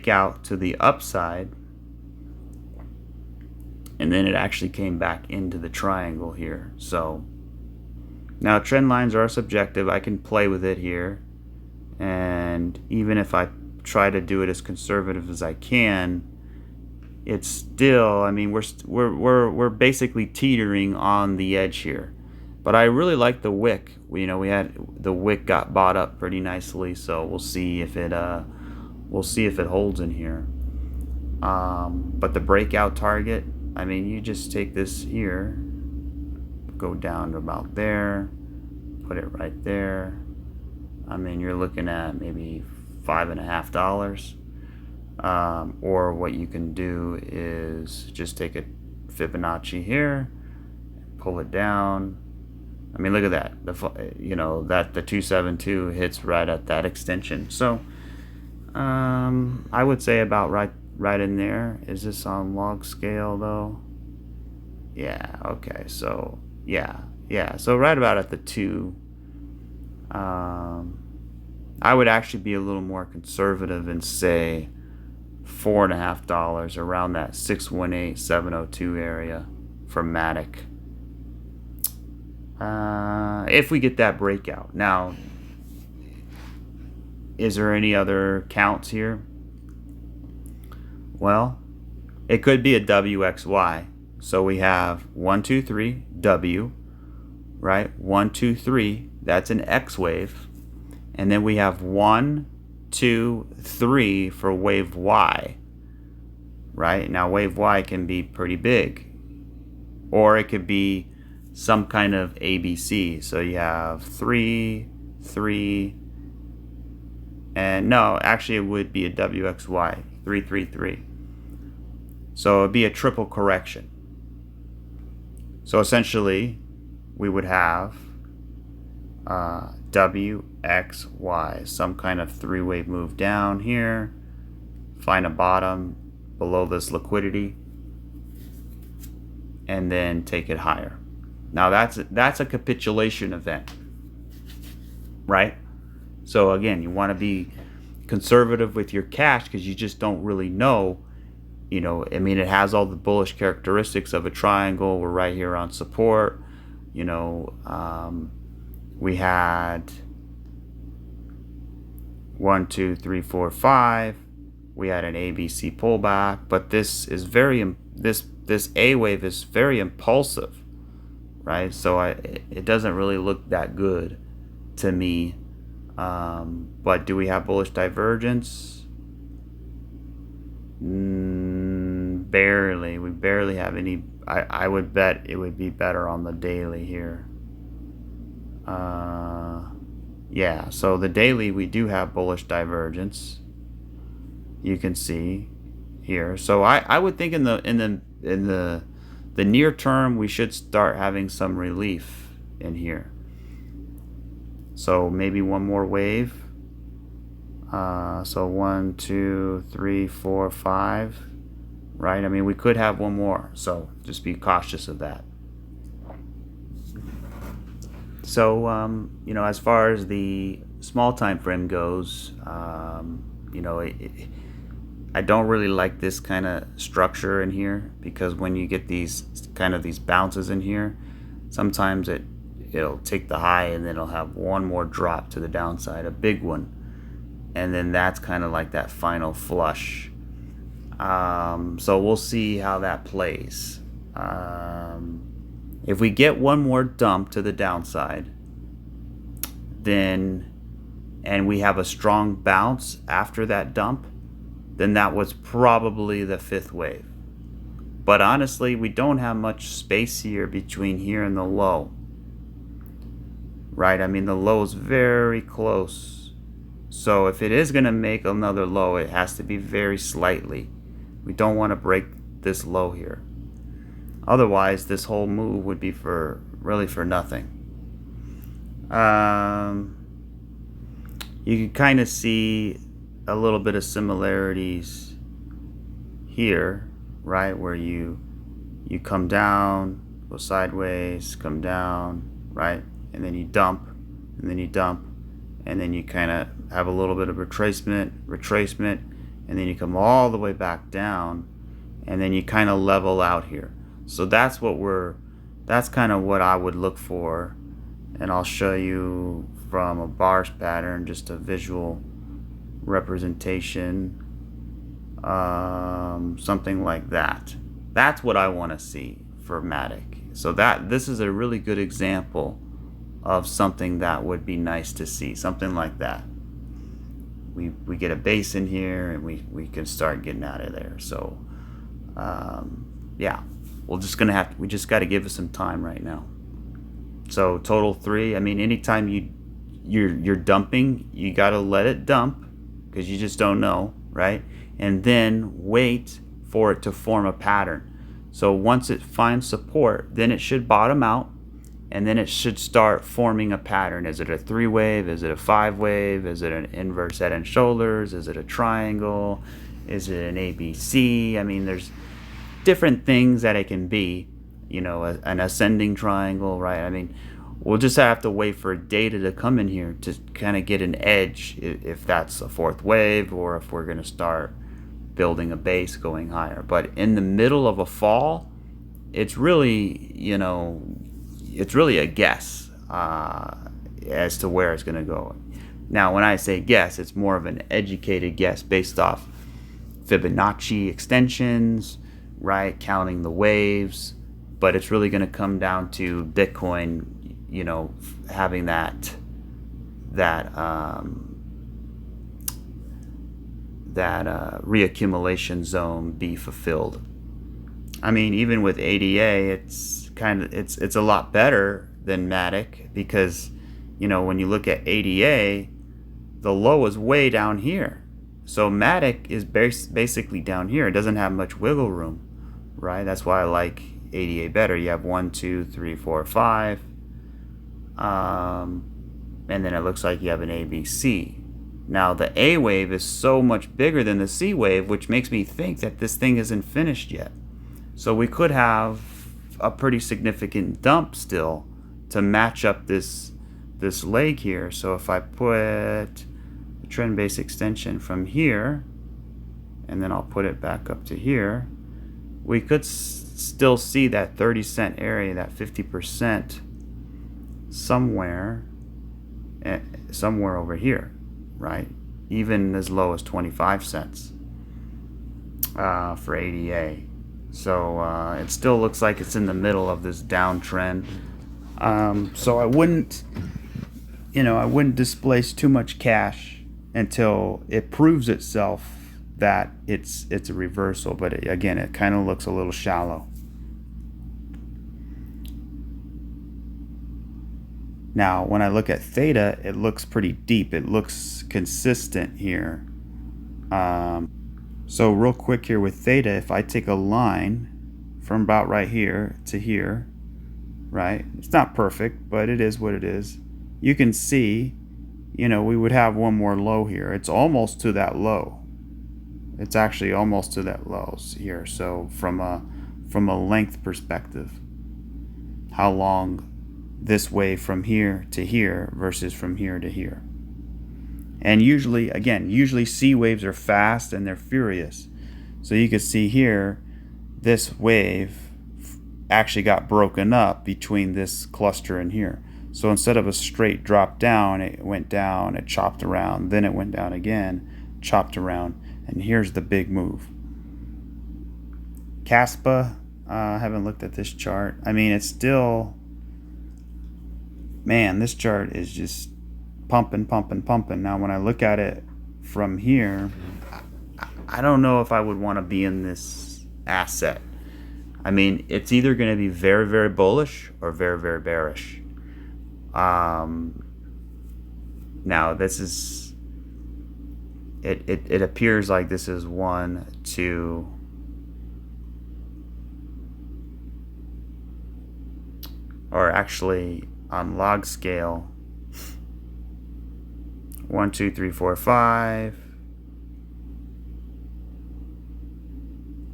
out to the upside, and then it actually came back into the triangle here. So now trend lines are subjective. I can play with it here, and even if I try to do it as conservative as I can, it's still, I mean, we're basically teetering on the edge here. But I really like the wick. We had the wick got bought up pretty nicely, so we'll see if it holds in here. But the breakout target, I mean, you just take this here, go down to about there, put it right there. I mean, you're looking at maybe $5.50. Or what you can do is just take a Fibonacci here, pull it down. I mean, look at that. The 272 hits right at that extension. So I would say about right in there. Is this on log scale though? Yeah. Okay. So yeah. So right about at the 2. I would actually be a little more conservative and say $4.50 around that 618-702 area for Madic. If we get that breakout. Now, is there any other counts here? Well, it could be a WXY. So we have 1, 2, 3, W, right? 1, 2, 3, that's an X wave. And then we have 1, 2, 3 for wave Y, right? Now wave Y can be pretty big, or it could be some kind of ABC. So you have 3, 3, and no, actually it would be a WXY, 3, 3, 3. So it'd be a triple correction. So essentially we would have WXY, some kind of 3-wave move down here, find a bottom below this liquidity, and then take it higher. Now that's a capitulation event, right? So again, you want to be conservative with your cash because you just don't really know. I mean, it has all the bullish characteristics of a triangle. We're right here on support. We had 1, 2, 3, 4, 5. We had an ABC pullback, but this is this A wave is very impulsive, right? So it doesn't really look that good to me. But do we have bullish divergence? Barely. We barely have any. I would bet it would be better on the daily here. Yeah, so the daily we do have bullish divergence. You can see here. So I would think in the near term we should start having some relief in here. So maybe one more wave. So 1, 2, 3, 4, 5. Right? I mean, we could have one more. So just be cautious of that. So, as far as the small time frame goes, I don't really like this kind of structure in here, because when you get these bounces in here, sometimes it'll take the high and then it'll have one more drop to the downside, a big one, and then that's kind of like that final flush. So we'll see how that plays. If we get one more dump to the downside, then, and we have a strong bounce after that dump, then that was probably the fifth wave. But honestly, we don't have much space here between here and the low, right? I mean, the low is very close. So if it is going to make another low, it has to be very slightly. We don't want to break this low here. Otherwise, this whole move would be really for nothing. You can kind of see a little bit of similarities here, right, where you come down, go sideways, come down, right, and then you dump, and then you dump, and then you kind of have a little bit of retracement, and then you come all the way back down, and then you kind of level out here. So that's kind of what I would look for, and I'll show you from a bars pattern, just a visual representation, something like that. That's what I want to see for Madic. So this is a really good example of something that would be nice to see, something like that. We get a base in here, and we can start getting out of there. So yeah, we just got to give it some time right now. So total 3. I mean, anytime you're dumping, you got to let it dump, because you just don't know, right? And then wait for it to form a pattern. So once it finds support, then it should bottom out, and then it should start forming a pattern. Is it a 3 wave? Is it a 5 wave? Is it an inverse head and shoulders? Is it a triangle? Is it an ABC? I mean, there's different things that it can be, you know, an ascending triangle, right? I mean, we'll just have to wait for data to come in here to kind of get an edge, if that's a 4th wave, or if we're going to start building a base going higher. But in the middle of a fall, it's really, you know, it's really a guess as to where it's going to go. Now, when I say guess, it's more of an educated guess based off Fibonacci extensions, right, counting the waves. But it's really going to come down to Bitcoin, you know, having that reaccumulation zone be fulfilled. I mean, even with ADA, it's a lot better than Madic, because, you know, when you look at ADA, the low is way down here. So Madic is basically down here. It doesn't have much wiggle room, right? That's why I like ADA better. You have 1, 2, 3, 4, 5, and then it looks like you have an ABC. Now the A wave is so much bigger than the C wave, which makes me think that this thing isn't finished yet. So we could have a pretty significant dump still to match up this leg here. So if I put the trend base extension from here, and then I'll put it back up to here, we could still see that 30-cent area, that 50%, somewhere over here, right? Even as low as 25 cents for ADA. So it still looks like it's in the middle of this downtrend. So I wouldn't displace too much cash until it proves itself that it's a reversal. But again, it kind of looks a little shallow. Now, when I look at Theta, it looks pretty deep. It looks consistent here. So real quick here with Theta, if I take a line from about right here to here, right? It's not perfect, but it is what it is. You can see, you know, we would have one more low here. It's almost to that low. It's actually almost to that low here. So from a length perspective, how long this wave from here to here versus from here to here. And usually C waves are fast and they're furious. So you can see here, this wave actually got broken up between this cluster and here. So instead of a straight drop down, it went down, it chopped around, then it went down again, chopped around, and here's the big move. Caspa, I haven't looked at this chart. I mean, it's still, man, this chart is just pumping, pumping, pumping. Now, when I look at it from here, I don't know if I would want to be in this asset. I mean, it's either going to be very, very bullish or very, very bearish. Now, this is, it appears like this is 1, 2, or actually on log scale, 1, 2, 3, 4, 5.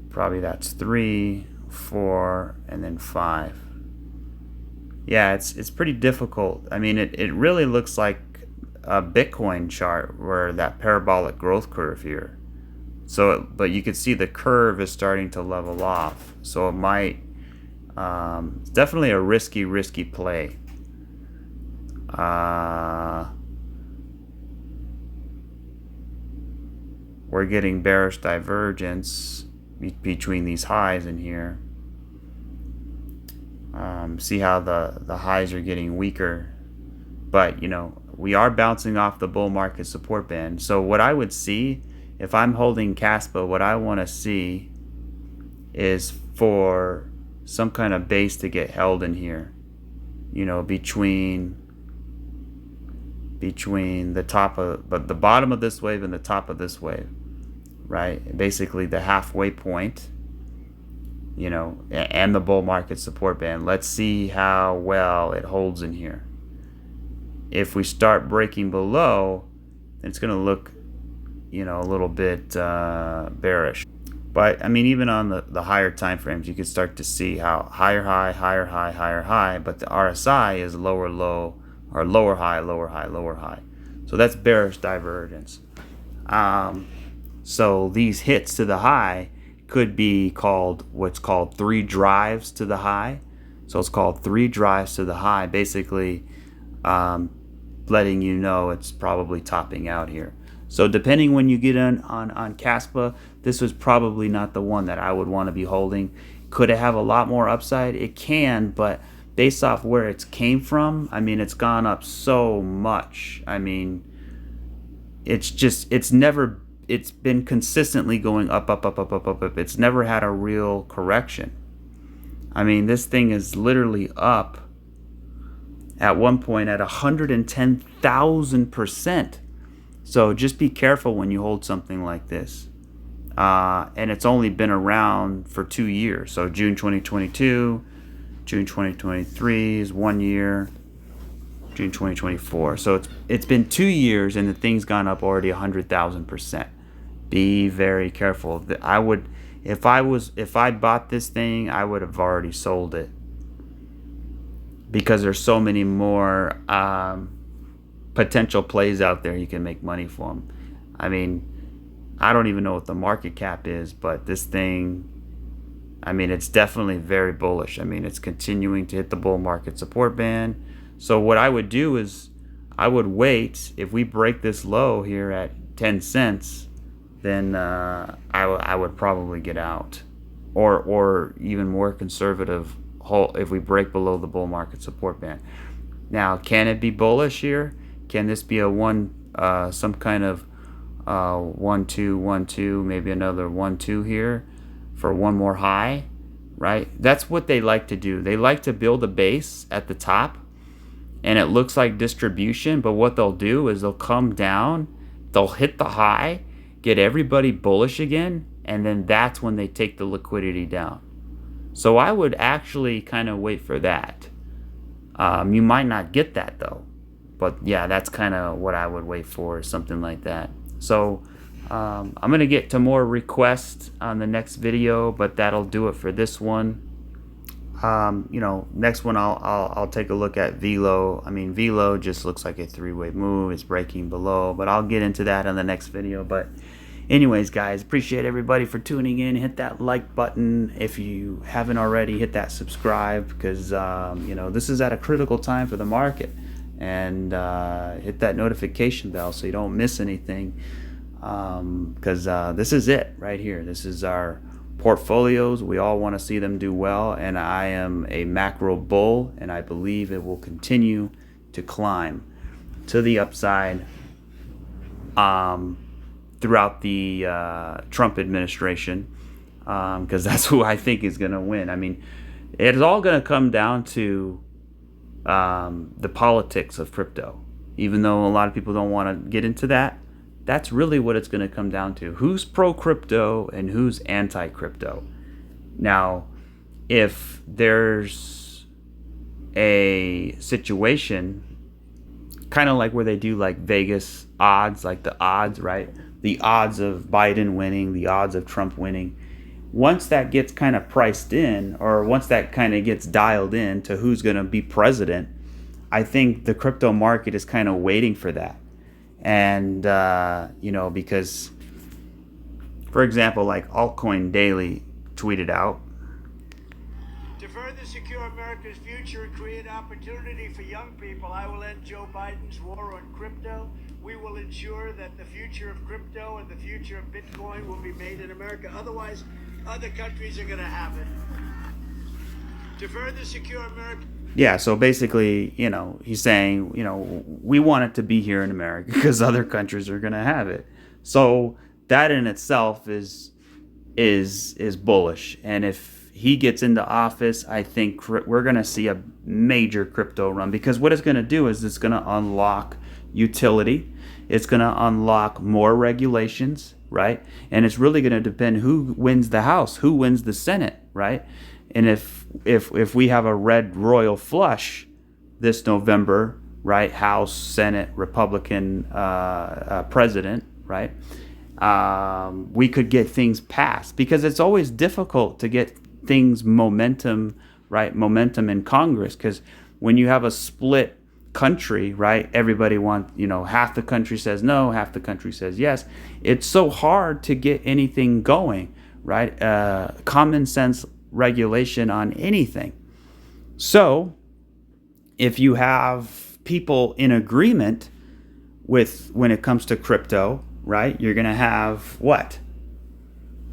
Probably that's 3, 4, and then 5. Yeah, it's pretty difficult. I mean, it really looks like a Bitcoin chart where that parabolic growth curve here. So, but you can see the curve is starting to level off. So it might, it's definitely a risky play. We're getting bearish divergence between these highs in here. See how the highs are getting weaker, but you know, we are bouncing off the bull market support band. So what I would see if I'm holding Caspa, what I want to see is for some kind of base to get held in here, you know, between the top of, but the bottom of this wave and the top of this wave, right? Basically the halfway point, you know, and the bull market support band. Let's see how well it holds in here. If we start breaking below, it's going to look, you know, a little bit bearish. But I mean, even on the higher time frames, you can start to see how higher high, higher high, higher high, but the RSI is lower low, or lower high, lower high, lower high. So that's bearish divergence. So these hits to the high could be called what's called 3 drives to the high. So it's called 3 drives to the high, basically letting you know it's probably topping out here. So depending when you get on Caspa, this was probably not the one that I would want to be holding. Could it have a lot more upside? It can, but based off where it came from, I mean, it's gone up so much. I mean, it's been consistently going up, up, up, up, up, up, up. It's never had a real correction. I mean, this thing is literally up at one point at 110,000%. So just be careful when you hold something like this. And it's only been around for 2 years. So June 2022, June 2023 is 1 year, June 2024. So it's been 2 years and the thing's gone up already 100,000%. Be very careful. I would, if I bought this thing, I would have already sold it, because there's so many more potential plays out there you can make money from. I mean, I don't even know what the market cap is, but this thing, I mean, it's definitely very bullish. I mean, it's continuing to hit the bull market support band. So what I would do is I would wait. If we break this low here at 10 cents, then I would probably get out, or even more conservative, if we break below the bull market support band. Now, can it be bullish here? Can this be a some kind of 1 2 1 2, maybe another 1 2 here for one more high, right? That's what they like to do. They like to build a base at the top, and it looks like distribution, but what they'll do is they'll come down, they'll hit the high, get everybody bullish again, and then that's when they take the liquidity down. So I would actually kind of wait for that. You might not get that though, but yeah, that's kind of what I would wait for, something like that. So I'm gonna get to more requests on the next video, but that'll do it for this one. You know, next one I'll take a look at Velo. I mean, Velo just looks like a 3-way move. It's breaking below, but I'll get into that on the next video. But anyways, guys, appreciate everybody for tuning in. Hit that like button if you haven't already. Hit that subscribe, because you know, this is at a critical time for the market. And hit that notification bell so you don't miss anything, because this is it right here. This is our portfolios. We all want to see them do well, and I am a macro bull, and I believe it will continue to climb to the upside throughout the Trump administration, because that's who I think is going to win. I mean, it's all going to come down to the politics of crypto. Even though a lot of people don't want to get into that, that's really what it's going to come down to. Who's pro-crypto and who's anti-crypto? Now, if there's a situation kind of like where they do like Vegas odds, like the odds, right? The odds of Biden winning, the odds of Trump winning. Once that gets kind of priced in, or once that kind of gets dialed in to who's going to be president, I think the crypto market is kind of waiting for that. And, because, for example, like Altcoin Daily tweeted out, to further secure America's future and create opportunity for young people, I will end Joe Biden's war on crypto. We will ensure that the future of crypto and the future of Bitcoin will be made in America. Otherwise, other countries are going to have it. To further secure America. Yeah, so basically, he's saying, we want it to be here in America because other countries are going to have it. So that in itself is bullish. And if he gets into office, I think we're going to see a major crypto run, because what it's going to do is it's going to unlock utility. It's going to unlock more regulations, right? And it's really going to depend who wins the House, who wins the Senate, right? And if we have a red royal flush this November, right, House, Senate, Republican president, right, we could get things passed, because it's always difficult to get things momentum in Congress, because when you have a split country, right, everybody wants, half the country says no, half the country says yes. It's so hard to get anything going, right? Common sense regulation on anything. So if you have people in agreement with when it comes to crypto, right, you're going to have what?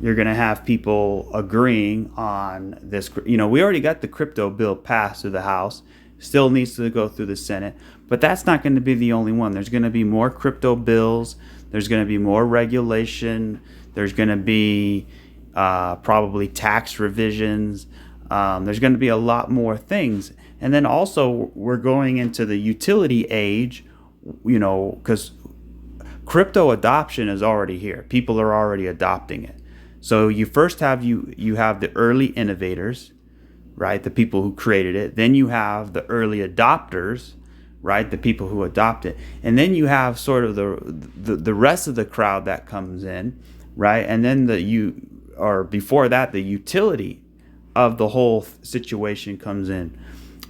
You're going to have people agreeing on this. We already got the crypto bill passed through the House. Still needs to go through the Senate. But that's not going to be the only one. There's going to be more crypto bills. There's going to be more regulation. There's going to be probably tax revisions. There's going to be a lot more things. And then also we're going into the utility age, because crypto adoption is already here. People are already adopting it. So you first have you have the early innovators, right? The people who created it. Then you have the early adopters, right? The people who adopt it. And then you have sort of the rest of the crowd that comes in, right? And then before that, the utility of the whole situation comes in,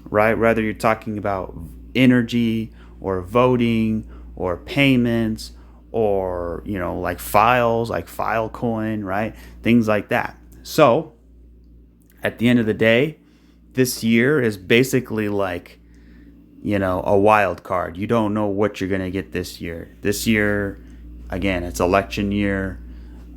right? Whether you're talking about energy or voting or payments or, like files, like Filecoin, right? Things like that. So at the end of the day, this year is basically like, a wild card. You don't know what you're going to get this year. This year, again, it's election year.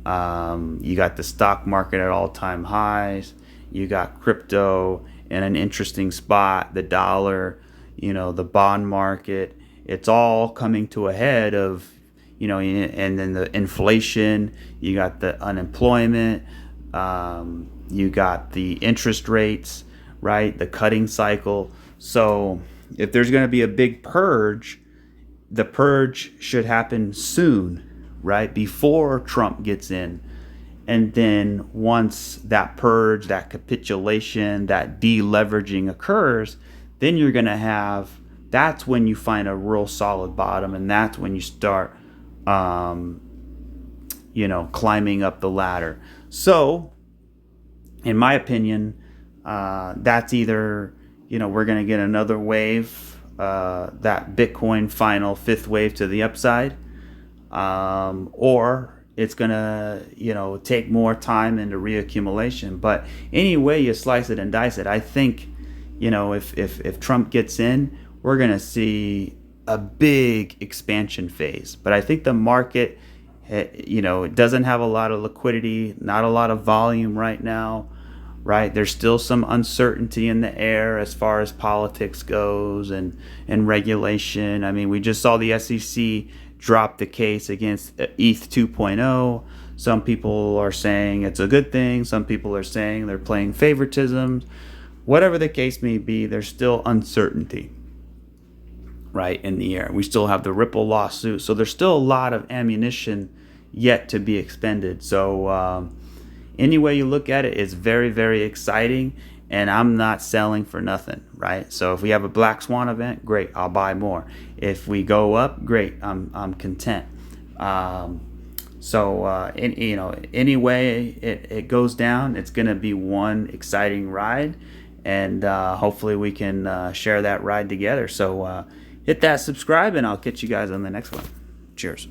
You got the stock market at all-time highs. You got crypto in an interesting spot. The dollar, the bond market. It's all coming to a head of, and then the inflation. You got the unemployment. You got the interest rates, right? The cutting cycle. So if there's going to be a big purge, the purge should happen soon, right? Before Trump gets in. And then once that purge, that capitulation, that deleveraging occurs, then you're going to have, that's when you find a real solid bottom. And that's when you start, climbing up the ladder. So in my opinion, that's either, we're going to get another wave, that Bitcoin final fifth wave to the upside, or it's going to, take more time into reaccumulation. But any way you slice it and dice it, I think, if Trump gets in, we're going to see a big expansion phase. But I think the market You know, it doesn't have a lot of liquidity, not a lot of volume right now, right? There's still some uncertainty in the air as far as politics goes and regulation. I mean, we just saw the SEC drop the case against ETH 2.0. Some people are saying it's a good thing. Some people are saying they're playing favoritism. Whatever the case may be, there's still uncertainty, right, in the air. We still have the Ripple lawsuit. So there's still a lot of ammunition yet to be expended. So any way you look at it, it's very, very exciting. And I'm not selling for nothing, right? So if we have a black swan event, great, I'll buy more. If we go up, great, I'm content. You know, any way it goes down, it's going to be one exciting ride, and hopefully we can share that ride together. So hit that subscribe, and I'll catch you guys on the next one. Cheers.